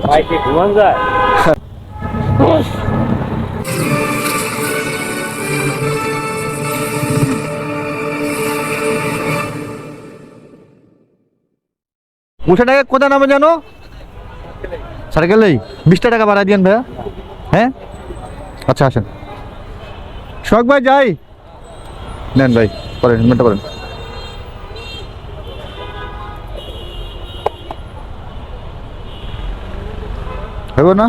বাইকে ঘুমান যায়। টাকা কোথায় নামে জানো? সার্কেলেই 20 টাকা বাড়াই দিয়েন ভাইয়া। হ্যাঁ আচ্ছা আসেন। শখ ভাই যাই নেন ভাই, করেন হেলমেটটা করেন। হইব না?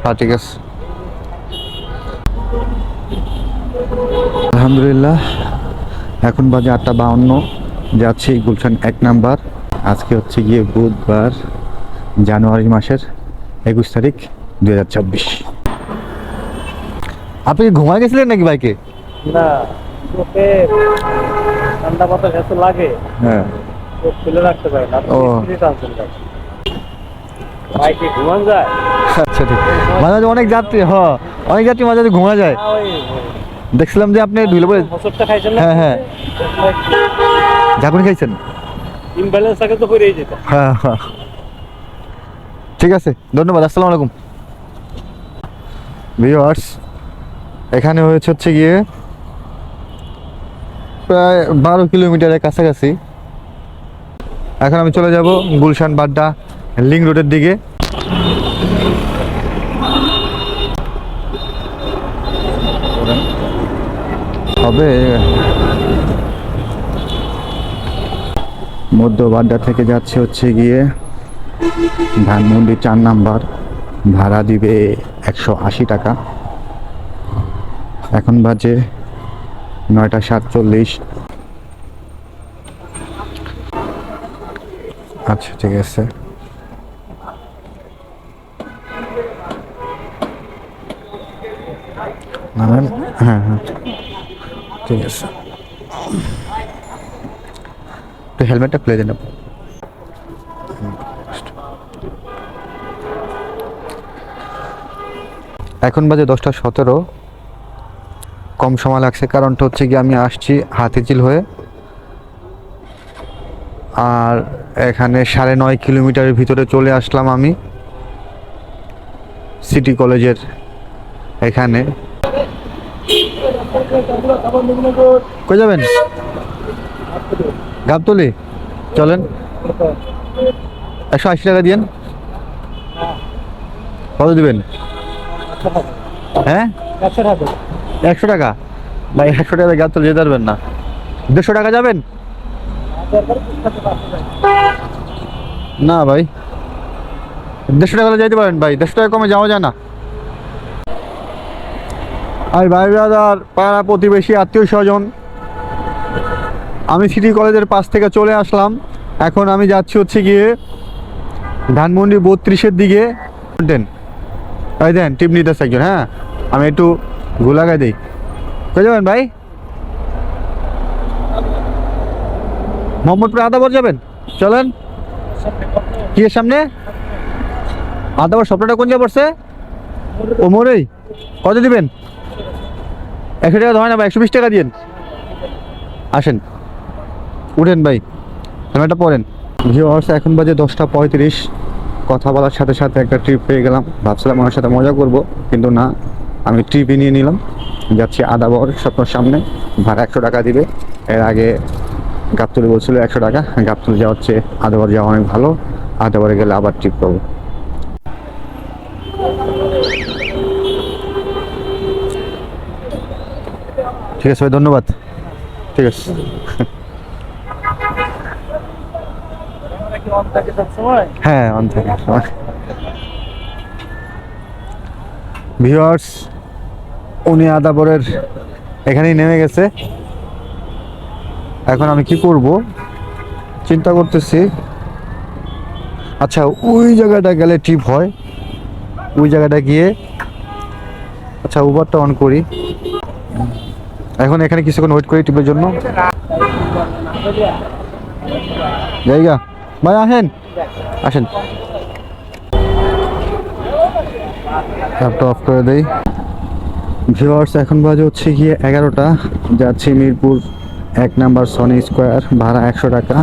হ্যাঁ ঠিক আছে। আলহামদুলিল্লাহ এখন বাজে 8:52, যাচ্ছি গুলশান 1 নাম্বার। আজকে হচ্ছে গিয়ে বুধবার, জানুয়ারি মাসের 21 তারিখ 2024। আপনি কি ঘুমায় গেছিলেন নাকি বাইকে? না, চোখে ঠান্ডা বাতাস এত লাগে, হ্যাঁ চোখ খুলে রাখতে পারে না। ও। বাইকে ঘুমান যায়। আচ্ছা ঠিক। মাঝে মাঝে অনেক যাত্রী, অনেক যাত্রী মাঝে মাঝে ঘুমা যায়। দেখছিলাম যে আপনি ধুলে পড়ে। হোঁচটটা খাইছেন না? হ্যাঁ হ্যাঁ, ঝাঁকুনি খাইছেন? ইমব্যালেন্স থাকে তো পড়েই যেত। হ্যাঁ হ্যাঁ ঠিক আছে, ধন্যবাদ। আসসালামু আলাইকুম ভিউয়ার্স। এখানে হচ্ছে গিয়ে প্রায় 12 কিলোমিটারের কাছাকাছি। এখন আমি চলে যাব গুলশান বাড্ডা লিংক রোডের দিকে। হবে মধ্য বাড্ডা থেকে যাচ্ছে হচ্ছে গিয়ে ধানমন্ডি 4 নাম্বার, ভাড়া দিবে 180 টাকা। এখন বাজে 9:47। আচ্ছা ঠিক আছে। নামেন। হ্যাঁ হ্যাঁ ঠিক আছে, তো হেলমেটটা খুলে দেন। এখন বাজে 10:17। কম সময় লাগছে, কারণটা হচ্ছে কি আমি আসছি হাতিঝিল হয়ে, আর এখানে 9.5 কিলোমিটারের ভিতরে চলে আসলাম আমি সিটি কলেজের এখানে। কই যাবেন? গাবতলি চলেন। 180 টাকা দিয়েন। কত দিবেন? হ্যাঁ 100 টাকা ভাই, 100 টাকা গাবতলি যেতে পারবেন না। 150 টাকা যাবেন? না ভাই, 150 টাকা যাইতে পারেন ভাই, 150 টাকা কমে যাওয়া যায় না। আর ভাই ব্রাদার, পাড়া প্রতিবেশী, আত্মীয় স্বজন, আমি সিটি কলেজের পাশ থেকে চলে আসলাম। এখন আমি যাচ্ছি হচ্ছে গিয়ে ধানমন্ডি 32-এর দিকে। ভাই দেন টিপ নিতেছে একজন। হ্যাঁ আমি একটু গোলাগাই দিই। কই যাবেন ভাই? মোহাম্মদপুর আদাবর যাবেন? চলেন। কি এর সামনে আদাবর স্বপ্নটা কোন জায়গায় পড়ছে? ও মোড়েই। কত দিবেন? 100 টাকা হয় না ভাই, 120 টাকা দিন। আসেন উঠেন ভাই, হেলমেটটা পরেন। ভিউয়ার্স এখন বাজে 10:35। কথা বলার সাথে সাথে একটা ট্রিপ পেয়ে গেলাম। ভাবছিলাম ওনার সাথে মজা করব, কিন্তু না, আমি ট্রিপই নিয়ে নিলাম। যাচ্ছি আদাবর স্বপ্নের সামনে, ভাড়া 100 টাকা দিবে। এর আগে গাবতলী বলছিল 100 টাকা। গাবতলী যাওয়া হচ্ছে, আদাবর যাওয়া অনেক ভালো। আদাবরে গেলে আবার ট্রিপ করবো। ঠিক আছে ভাই, ধন্যবাদ। ঠিক আছে। হ্যাঁ অন থাকে। ভিউয়ার্স উনি আদাবরের এখানেই নেমে গেছে। এখন আমি কি করব চিন্তা করতেছি। আচ্ছা ওই জায়গাটা গেলে টিপ হয়, ওই জায়গাটা গিয়ে। আচ্ছা উবারটা অন করি, এখন এখানে কিছুক্ষণ ওয়েট করি টিপের জন্য। জায়গা ভাই আসেন, আসেন। অ্যাপটা অফ করে দেই। ভিউয়ার্স এখন বাজে হচ্ছে গিয়ে 11টা, যাচ্ছি মিরপুর 1 নাম্বার সনি স্কোয়ার, ভাড়া 100 টাকা।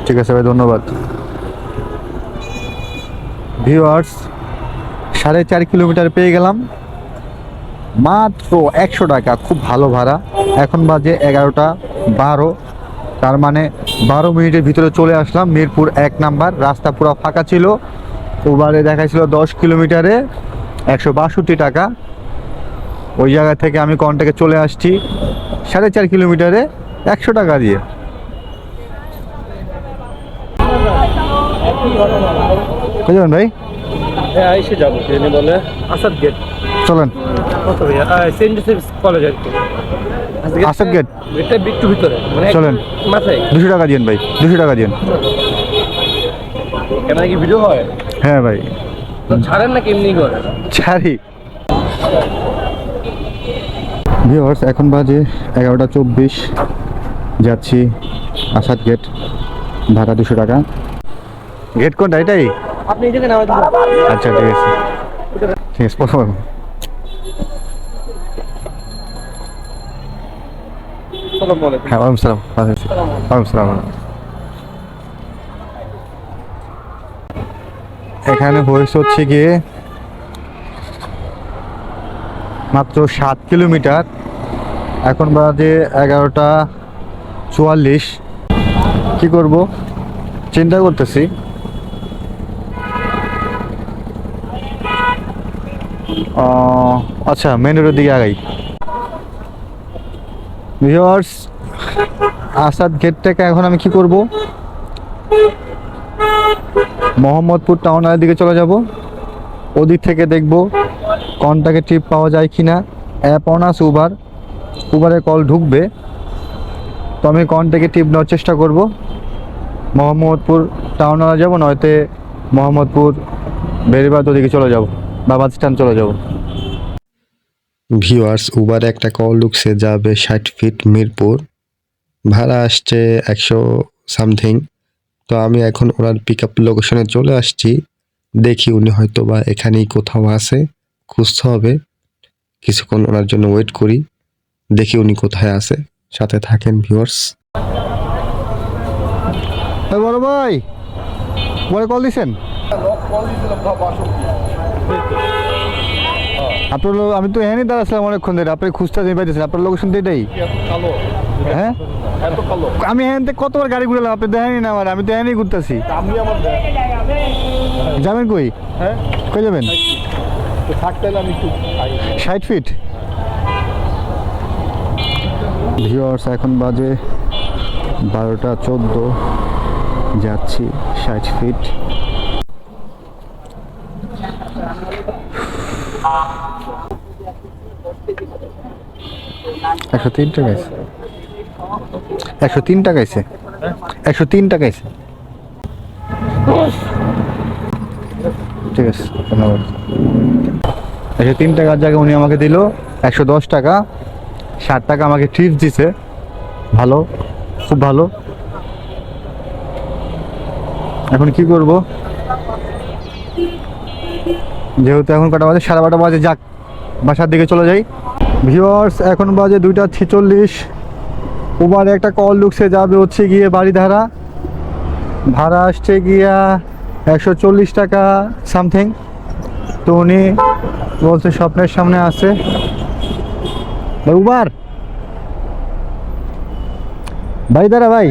ঠিক আছে ভাই, ধন্যবাদ। ভিউয়ার্স, 4.5 কিলোমিটার পেয়ে গেলাম, মাত্র 100 টাকা, খুব ভালো ভাড়া। এখন বাজে 11:12, তার মানে 12 মিনিটের ভিতরে চলে আসলাম মিরপুর 1 নাম্বার। রাস্তা পুরো ফাঁকা ছিল। উবারে দেখাইছিল 10 কিলোমিটারে 162 টাকা। ওই জায়গা থেকে আমি কন্টাক্টে চলে আসছি 4.5 কিলোমিটারে 100 টাকা দিয়ে। কোথায় যাবেন ভাই? হ্যাঁ, এসে যাবো ট্রেনে বলে আসাদ গেট। চলেন। কত ভাইয়া? সেন্ট জোসেফ কলেজ আর কি। আসাদ গেট। এটা বিট্টু ভিতরে মানে চলেন। মাথায় 200 টাকা দিন ভাই, 200 টাকা দিন। ক্যামেরা কি ভিডিও হয়? হ্যাঁ ভাই, তো ছাড়েন না কেমনি করে? ছাড়ি। ভিউয়ার্স, এখন বাজে 11:24, যাচ্ছি আসাদ গেট, ভাড়া 200 টাকা। গেট কোনটা? এটাই? আপনি এখানে নামাই দিন। আচ্ছা ঠিক আছে, ঠিক আছে, পড়ো। আসসালামু আলাইকুম। হ্যাঁ, ওয়ালাইকুম সালাম। ওয়ালাইকুম সালাম। এখানে হয়েছে হচ্ছে গিয়ে মাত্র 7 কিলোমিটার। এখন বাজে 11:44। কি করব চিন্তা করতেছি। আচ্ছা, মেন রোডের দিকে আগাই। ভিউয়ার্স, আসাদ গেট থেকে এখন আমি কি করব, মোহাম্মদপুর টাউনের দিকে চলে যাব। ওদিক থেকে দেখব কন্টাক্টে ট্রিপ পাওয়া যায় কিনা। অ্যাপ অন আছে উবারে কল ঢুকবে, তো আমি কন্টাক্টে ট্রিপ নেওয়ার চেষ্টা করব। মোহাম্মদপুর টাউনে যাব, নয়তো মোহাম্মদপুর বেরিবাদ ওদিকে চলে যাব বা বাস স্ট্যান্ড চলে যাব। ভিউয়ার্স, উবারে একটা কল ঢুকছে, যাবে 60 ফিট মিরপুর, ভাড়া আসছে 100 সামথিং। তো আমি এখন ওনার পিক আপ লোকেশনে চলে আসছি। দেখি উনি হয়তো বা এখানেই কোথাও আছে, খুঁজতে হবে। কিছুক্ষণ ওনার জন্য ওয়েট করি, দেখি উনি কোথায় আছে। সাথে থাকেন ভিউয়ার্স। বড় ভাই, পরে কল দিছেন? আপনার আমি তো এখানেই দাঁড়াচ্ছিলাম অনেকক্ষণ ধরে, আপনি খুঁজতে পাইতেছেন। আপনার লোকেশন তো এটাই? হ্যাঁ, আমি এখান থেকে কতবার গাড়ি ঘুরলাম, আপনি দেখেনি না আমার? আমি তো এখানেই ঘুরতেছি। যাবেন কই? হ্যাঁ, কই যাবেন? থাকতে আমি একটু 60 ফিট। ভিউয়ার্স, এখন বাজে 12:14, যাচ্ছি 60 ফিট। $103 টাকাইছে, 103 টাকাইছে, 103 টাকাইছে। ঠিক আছে, ধন্যবাদ। 103 টাকার জায়গায় উনি আমাকে দিল 110 টাকা। 60 টাকা আমাকে টিপস দিছে। ভালো, খুব ভালো। এখন কি করব, যেহেতু এখন কটা বাজে? 12:30 বাজে। যাক, বাসার দিকে চলে যাই। ভিউয়ার্স, এখন বাজে 2:46। উবারে একটা কল ঢুকছে, যাবে হচ্ছে গিয়ে বাড়িধারা, ভাড়া আসছে গিয়া 140 টাকা সামথিং। তো উনি বলছে স্বপ্নের সামনে আছে। উবার বাড়িধারা ভাই?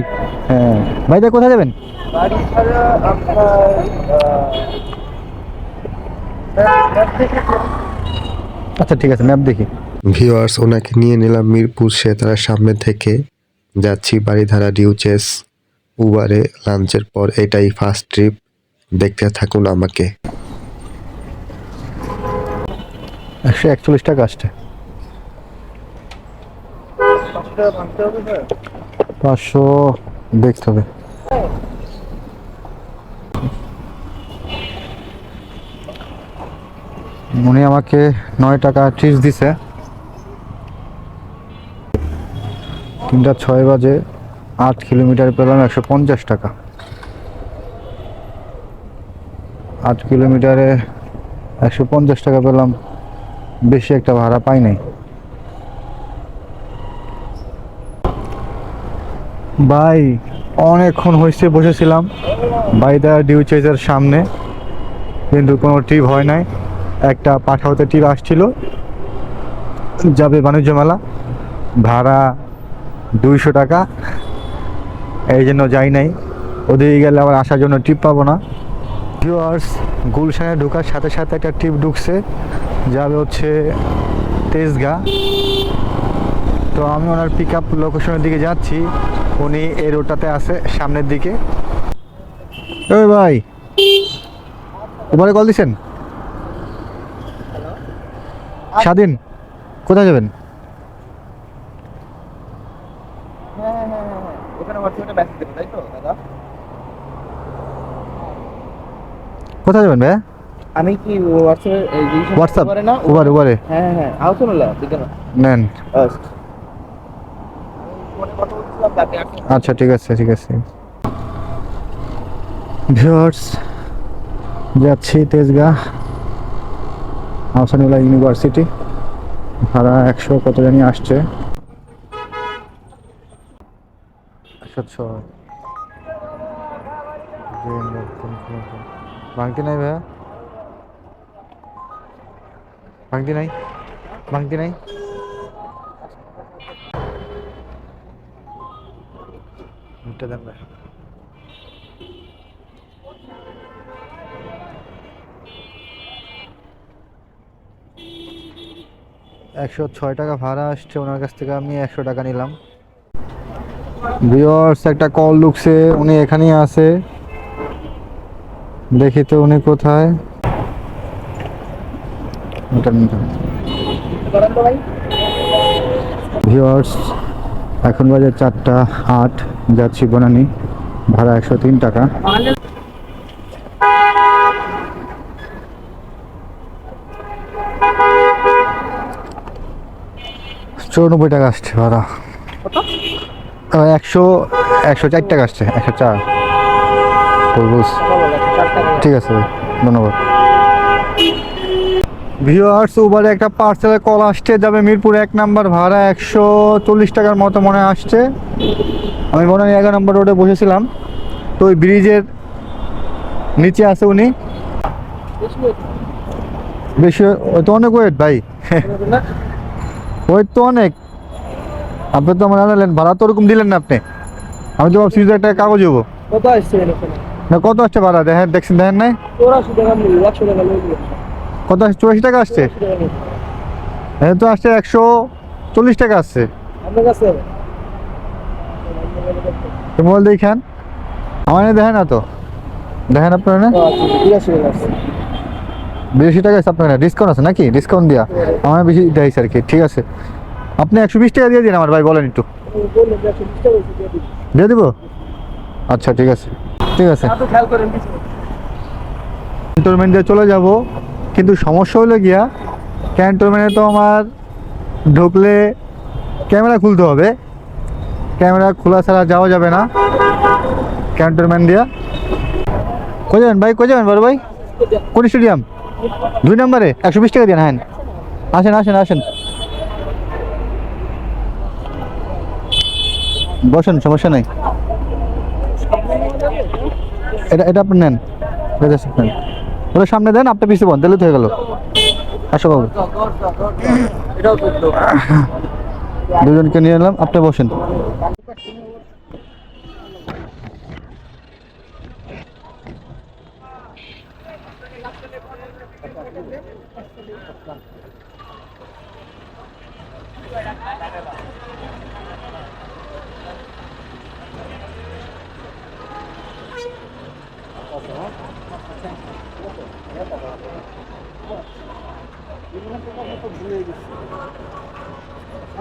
হ্যাঁ, বাড়িধারা কোথায় যাবেন? বাড়ি ছাড়া আপনার আচ্ছা ঠিক আছে, ম্যাপ দেখি। ভিউয়ার্স, ওনাকে নিয়ে নিলাম মিরপুর সেতারার সামনে থেকে, যাচ্ছি বাড়িধারা ডিউচেস। উবারে লাঞ্চের পর এটাই ফার্স্ট ট্রিপ, দেখতে থাকুন আমাকে। 141 টাকা আসছে। 500 দেখতে হবে। উনি আমাকে 9 টাকা টিপস দিছে। 3:06 বাজে, 8 কিলোমিটার পেলাম 150 টাকা। 8 কিলোমিটারে 150 টাকা পেলাম, বেশি একটা ভাড়া পাই নাই। ভাই অনেকক্ষণ হয়েছে বসেছিলাম বাইদা ডিউ চেজের সামনে, কিন্তু কোনো ট্রিপ হয় নাই। একটা পাঠাওতে ট্রিপ আসছিল, যাবে বাণিজ্য মেলা, ভাড়া 200 টাকা, এই জন্য যাই নাই। ওদিকে গেলে আবার আসার জন্য ট্রিপ পাবো না। ভিউয়ার্স, গুলশানে ঢোকার সাথে সাথে একটা ট্রিপ ঢুকছে, যাবে হচ্ছে তেজগাঁ। তো আমি ওনার পিক আপ লোকেশনের দিকে যাচ্ছি, উনি এই রোডটাতে আছে সামনের দিকে। ওই ভাই, উপরে কল দিছেন? স্বাধীন, কোথায় যাবেন? ওখানে হোয়াটসঅ্যাপে মেসেজ দেবো, তাই তো দাদা? কোথায় যাবেন ভাই? আমি কি হোয়াটসঅ্যাপ করে না উবারে উবারে হ্যাঁ আউছো না দিকে না নেন। ফোনে কথা বলছিলাম তাকে আচ্ছা ঠিক আছে ঠিক আছে। ভিউয়ার্স, যাচ্ছি তেজগাঁ আহসানুল্লাহ ইউনিভার্সিটি। ভাড়া 100 কত জানি আসছে, 106। ভাঙতি নাই ভাইয়া, ভাঙতি নাই, ভাঙতি নাই। মিটটা দেন ভাই। $106 ভাড়া আসছে ওনার কাছ থেকে, আমি 100 টাকা নিলাম। ভিউয়ার্স, একটা কল ঢুকছে, উনি এখানেই আছে, দেখি তো উনি কোথায়। ভিউয়ার্স, এখন বাজে 4:08, যাচ্ছি বনানী, ভাড়া 103 টাকা। $94 আসছে ভাড়া। 104 টাকা আসছে, 104। ঠিক আছে, ধন্যবাদ। ভিউয়ার্স, উবারে একটা পার্সেলের কল আসছে, যাবে মিরপুর 1 নাম্বার, ভাড়া 140 টাকার মতো মনে আসছে। আমি মনে হয় 11 নম্বর রোডে বসেছিলাম, তো ওই ব্রিজের নিচে আছে উনি। বেশি ওই তো অনেক ওয়েট ভাই, ওয়েট তো অনেক। আপনি তো আমার জানালেন, ভাড়া তো ওরকম দিলেন না আপনি। আমি তো ভাবছি যে একটা কাগজ দেবো। কত আসছে না, কত আসছে ভাড়া দেখেন, দেখছেন দেখেন নাই? 84 টাকা মিল, 100 টাকা লই দিও। কত আসছে? 84 টাকা আসছে। হ্যাঁ তো আসছে 140 টাকা আসছে। আপনার কাছে মোবাইল দেখেন, আমার দেখেন না তো, দেখেন আপনার না 82 টাকা আসছে। 82 টাকা আছে আপনার, ডিসকাউন্ট আছে নাকি? ডিসকাউন্ট দিয়া আমার বেশি দিয়েছে আর কি। ঠিক আছে, আপনি 120 টাকা দিয়ে দিন আমার ভাই, বলেন একটু বললেন যে 120 টাকা দিয়ে দিন। দিয়ে দিব। আচ্ছা ঠিক আছে ঠিক আছে। আপনি খেয়াল করেন কিছু ক্যান্টনমেন্ট দিয়ে চলে যাব, কিন্তু সমস্যা হলো গিয়া ক্যান্টনমেন্টে তো আমার ঢুকলে ক্যামেরা খুলতে হবে, ক্যামেরা খোলা ছাড়া যাওয়া যাবে না ক্যান্টনমেন্ট দিয়া। কই যাবেন ভাই, কই যাবেন বড় ভাই? কোন স্টেডিয়াম? 2 নম্বরে 120 টাকা দিন। হ্যাঁ আসেন আসেন আসেন, বসেন, সমস্যা নাই। এটা এটা আপনি নেন, ওটা সামনে দেন, আপনি পিছিয়ে বন, দিলে তো হয়ে গেল। আসো বাবু, এটাও করতে দুজনকে নিয়ে এলাম, আপনি বসেন।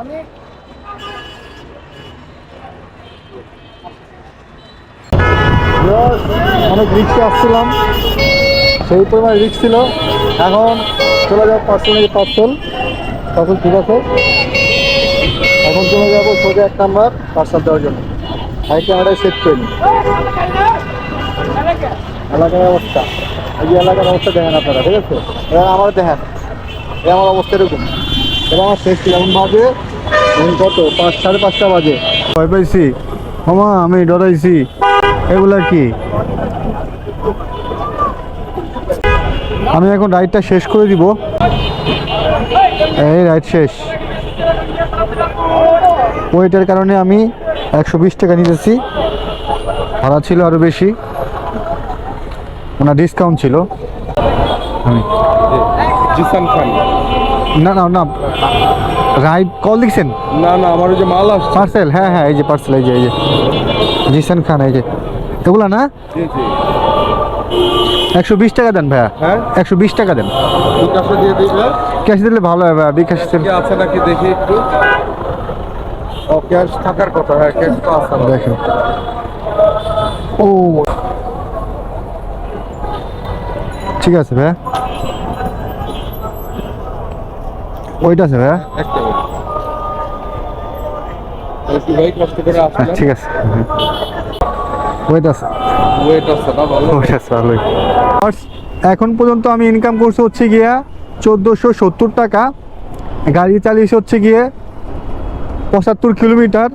আমি অনেক রিক্সে আসছিলাম, সেই পরিমাণ রিক্স ছিল। এখন চলে যাবো পার্সেল ঠিক আছে। এখন চলে যাবো সোজা 1 নাম্বার পার্সেল দেওয়ার জন্য। হাই ক্যামেরায় সেট করে নিই এলাকার অবস্থা, এই যে এলাকার অবস্থা দেখেন আপনারা, ঠিক আছে? এবার আমার দেখেন এই আমার অবস্থা এরকম। এবার আমার শেষ কেমন বাজে, এখন কত 5:30 বাজে। ভয় পাইছি মামা, আমি ডরাইছি। এগুলা কি? আমি এখন রাইডটা শেষ করে দিব। এই রাইড শেষ। ওইটার কারণে আমি 120 টাকা নিতেছি, ভাড়া ছিল আরও বেশি, ওনার ডিসকাউন্ট ছিল। জিসান খান। না না না, রাইড কল দিচ্ছেন? না না, আমার ওই যে মাল আসছে। পার্সেল, হ্যাঁ হ্যাঁ, এই যে পার্সেল, এই যে জিসান খান, এই যে এগুলা না। জি জি। 120 টাকা দেন ভাইয়া। হ্যাঁ, 120 টাকা দেন। বিকাশে দিয়ে দিবে। ক্যাশ দিলে ভালো হয় ভাইয়া, বিকাশ কি আছে নাকি দেখি একটু। ও ক্যাশ থাকার কথা, হ্যাঁ ক্যাশ তো আছে। দেখেন। ও ঠিক আছে ভাইয়া, ওইটা আছে ভাইয়া। একটা মিনিট। একটু ভাই কষ্ট করে হ্যাঁ আসলেন। ঠিক আছে, ওইটা আছে, ওয়েট আছে না ভালো। ওইটা আছে ভালোই। এখন পর্যন্ত আমি ইনকাম করছি হচ্ছে গিয়া 1470 টাকা। গাড়ি চালিয়েছি হচ্ছে গিয়ে 75 কিলোমিটার।